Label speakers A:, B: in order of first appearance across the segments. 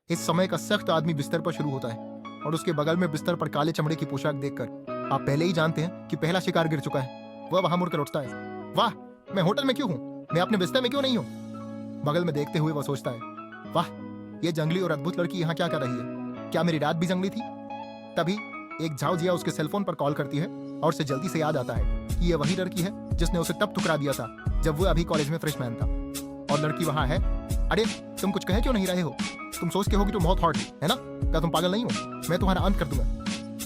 A: इस समय का सख्त आदमी बिस्तर पर शुरू होता है और उसके बगल में बिस्तर पर काले चमड़े की पोशाक देखकर आप पहले ही जानते हैं कि पहला शिकार गिर चुका है। वह वहां मुड़कर उठता है। वाह, मैं होटल में क्यों हूँ? मैं अपने बिस्तर में क्यों नहीं हूँ? बगल में देखते हुए वह सोचता है, वाह, ये जंगली और अद्भुत लड़की यहाँ क्या कर रही है? क्या मेरी रात भी जंगली थी? तभी एक झाओजिया उसके सेलफोन पर कॉल करती है और उसे जल्दी से याद आता है कि ये वही लड़की है जिसने उसे तब ठुकरा दिया था जब वो अभी कॉलेज में फ्रेशमैन था। और लड़की वहां है। अरे, तुम कुछ कह क्यों नहीं रहे हो? तुम सोचते हो कि तुम बहुत हॉट है ना? क्या तुम पागल नहीं हो? मैं तुम्हारा अंत कर दूंगा।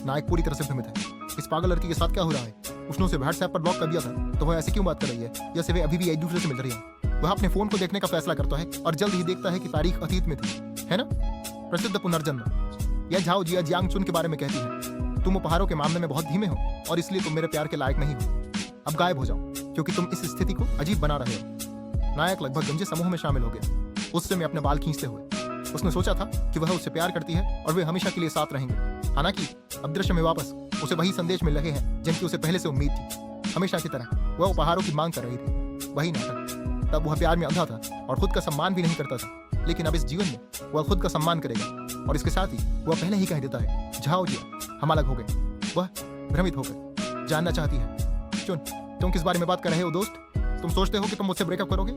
A: नायक पूरी तरह से भ्रमित है। इस पागल लड़की के साथ क्या हो रहा है? उसने उसे व्हाट्सएप पर ब्लॉक कर दिया था, तो वह ऐसे क्यों बात कर रही है जैसे वे अभी भी एक दूसरे से मिल रही है। वह अपने फोन को देखने का फैसला करता है और जल्द ही देखता है कि तारीख अतीत में थी, है ना? प्रसिद्ध पुनर्जन्म। यह झाओ जिया जियांग चुन के बारे में कहती है, तुम उपहारों के मामले में बहुत धीमे हो और इसलिए तुम मेरे प्यार के लायक नहीं हो। अब गायब हो जाओ, क्योंकि तुम इस स्थिति को अजीब बना रहे हो। नायक लगभग गंजे समूह में शामिल हो गया, उससे में अपने बाल खींचते हुए। उसने सोचा था कि वह उससे प्यार करती है और वे हमेशा के लिए साथ रहेंगे। हालांकि अब दृश्य में वापस उसे वही संदेश मिल रहे हैं जिनकी उसे पहले से उम्मीद थी। हमेशा की तरह वह उपहारों की मांग कर रही थी, वही नाटक। तब वह प्यार में अंधा था और खुद का सम्मान भी नहीं करता था, लेकिन अब इस जीवन में वह खुद का सम्मान करेगा। और इसके साथ ही वह पहले ही कह देता है, झाओ जिया, हम अलग हो गए। वह भ्रमित होकर जानना चाहती है, चुन, तुम किस बारे में बात कर रहे हो दोस्त? तुम सोचते हो कि तुम मुझसे ब्रेकअप करोगे?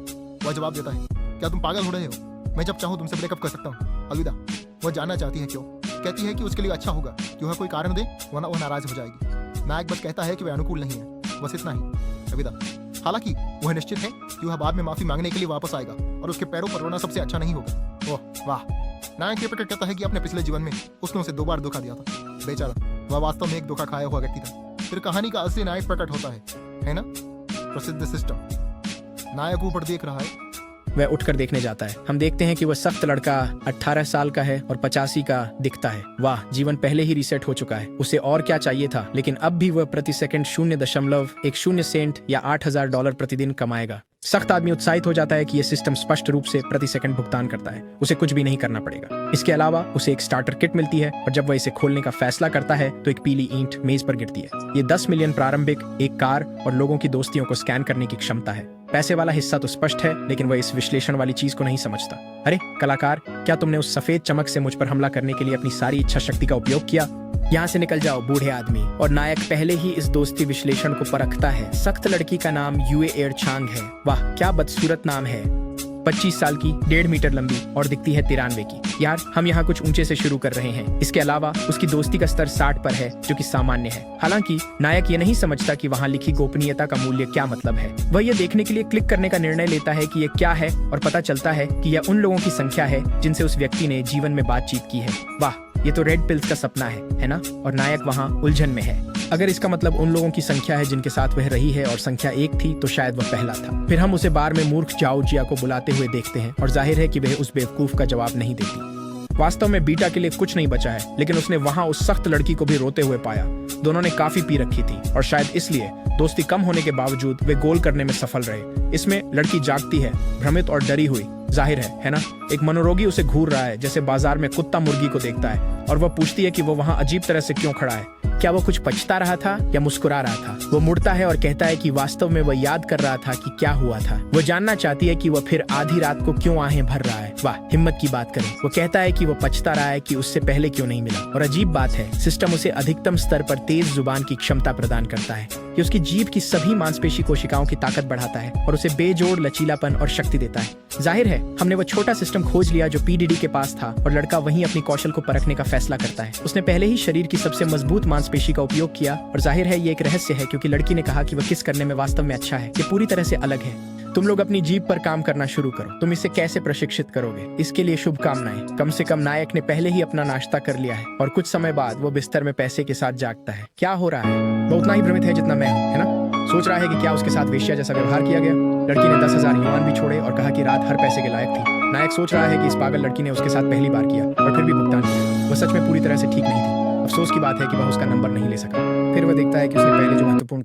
A: वह जवाब देता है, क्या तुम पागल हो रहे हो? मैं जब चाहूँ तुमसे ब्रेकअप कर सकता हूँ, अलविदा। वह जानना चाहती है क्यों। कहती है कि उसके लिए अच्छा होगा कि वह कोई कारण दे, वरना वह नाराज हो जाएगी। नायक बस कहता है कि वह अनुकूल नहीं है, बस इतना ही, अलविदा। हालांकि वह निश्चित है कि वह बाद में माफी मांगने के लिए वापस आएगा और उसके पैरों पर रोना सबसे अच्छा नहीं होगा। ओह वाह। नायक ये प्रकट करता है कि अपने पिछले जीवन में उसने उसे 2 बार धोखा दिया था। बेचारा, वह वास्तव में एक धोखा खाया हुआ व्यक्ति था। फिर कहानी का असली नायक प्रकट होता है ना? प्रसिद्ध सिस्टम। नायक ऊपर देख रहा है।
B: वह उठकर देखने जाता है। हम देखते हैं कि वह सख्त लड़का 18 साल का है और 85 का दिखता है। वाह, जीवन पहले ही रीसेट हो चुका है। उसे और क्या चाहिए था? लेकिन अब भी वह प्रति सेकंड 0.10 सेंट या $8,000 प्रतिदिन कमाएगा। सख्त आदमी उत्साहित हो जाता है कि यह सिस्टम स्पष्ट रूप से प्रति सेकंड भुगतान करता है। उसे कुछ भी नहीं करना पड़ेगा। इसके अलावा उसे एक स्टार्टर किट मिलती है और जब वह इसे खोलने का फैसला करता है तो एक पीली ईंट मेज पर गिरती है। ये 10 मिलियन प्रारंभिक, एक कार और लोगों की दोस्तियों को स्कैन करने की क्षमता है। पैसे वाला हिस्सा तो स्पष्ट है, लेकिन वह इस विश्लेषण वाली चीज को नहीं समझता। अरे कलाकार, क्या तुमने उस सफेद चमक से मुझ पर हमला करने के लिए अपनी सारी इच्छा शक्ति का उपयोग किया? यहाँ से निकल जाओ बूढ़े आदमी। और नायक पहले ही इस दोस्ती विश्लेषण को परखता है। सख्त लड़की का नाम युए एयर छांग है। वाह, क्या बदसूरत नाम है। 25 साल की, 1.5 मीटर लंबी और दिखती है 93 की। यार, हम यहाँ कुछ ऊंचे से शुरू कर रहे हैं। इसके अलावा उसकी दोस्ती का स्तर 60 पर है, जो कि सामान्य है। हालांकि नायक ये नहीं समझता कि वहाँ लिखी गोपनीयता का मूल्य क्या मतलब है। वह यह देखने के लिए क्लिक करने का निर्णय लेता है कि यह क्या है और पता चलता है कि यह उन लोगों की संख्या है जिनसे उस व्यक्ति ने जीवन में बातचीत की है। वाह, ये तो रेड पिल्स का सपना है ना? और नायक वहाँ उलझन में है। अगर इसका मतलब उन लोगों की संख्या है जिनके साथ वह रही है और संख्या 1 थी, तो शायद वह पहला था। फिर हम उसे बार में मूर्ख झाओ जिया को बुलाते हुए देखते हैं और जाहिर है कि वह उस बेवकूफ का जवाब नहीं देती। वास्तव में बीटा के लिए कुछ नहीं बचा है, लेकिन उसने वहाँ उस सख्त लड़की को भी रोते हुए पाया। दोनों ने काफी पी रखी थी और शायद इसलिए दोस्ती कम होने के बावजूद वे गोल करने में सफल रहे। इसमें लड़की जागती है, भ्रमित और डरी हुई, जाहिर है ना? एक मनोरोगी उसे घूर रहा है जैसे बाजार में कुत्ता मुर्गी को देखता है, और वह पूछती है कि वो वहाँ अजीब तरह से क्यों खड़ा है। क्या वो कुछ पछता रहा था या मुस्कुरा रहा था? वो मुड़ता है और कहता है कि वास्तव में वह याद कर रहा था कि क्या हुआ था। वो जानना चाहती है कि वह फिर आधी रात को क्यों आहें भर रहा है। वाह, हिम्मत की बात करें। वो कहता है कि वो पछता रहा है कि उससे पहले क्यों नहीं मिला। और अजीब बात है, सिस्टम उसे अधिकतम स्तर पर तेज जुबान की क्षमता प्रदान करता है। ये उसकी जीभ की सभी मांसपेशी कोशिकाओं की ताकत बढ़ाता है और उसे बेजोड़ लचीलापन और शक्ति देता है। जाहिर है, हमने वो छोटा सिस्टम खोज लिया जो पीडीडी के पास था और लड़का वहीं अपनी कौशल को परखने का फैसला करता है। उसने पहले ही शरीर की सबसे मजबूत मांसपेशी का उपयोग किया और जाहिर है ये एक रहस्य है, क्योंकि लड़की ने कहा कि वह किस करने में वास्तव में अच्छा है। ये पूरी तरह से अलग है। तुम लोग अपनी जीभ पर काम करना शुरू करो। तुम इसे कैसे प्रशिक्षित करोगे, इसके लिए शुभकामनाएं। कम से कम नायक ने पहले ही अपना नाश्ता कर लिया है और कुछ समय बाद वो बिस्तर में पैसे के साथ जागता है। क्या हो रहा है? वो उतना ही भ्रमित है जितना मैं हूँ, है ना? सोच रहा है कि क्या उसके साथ वेश्या जैसा व्यवहार किया गया। लड़की ने 10,000 युआन भी छोड़े और कहा कि रात हर पैसे के लायक थी। नायक सोच रहा है कि इस पागल लड़की ने उसके साथ पहली बार किया और फिर भी भुगतान किया। वह सच में पूरी तरह से ठीक नहीं थी। अफसोस की बात है कि वह उसका नंबर नहीं ले सका। फिर वह देखता है कि उसने पहले जो महत्वपूर्ण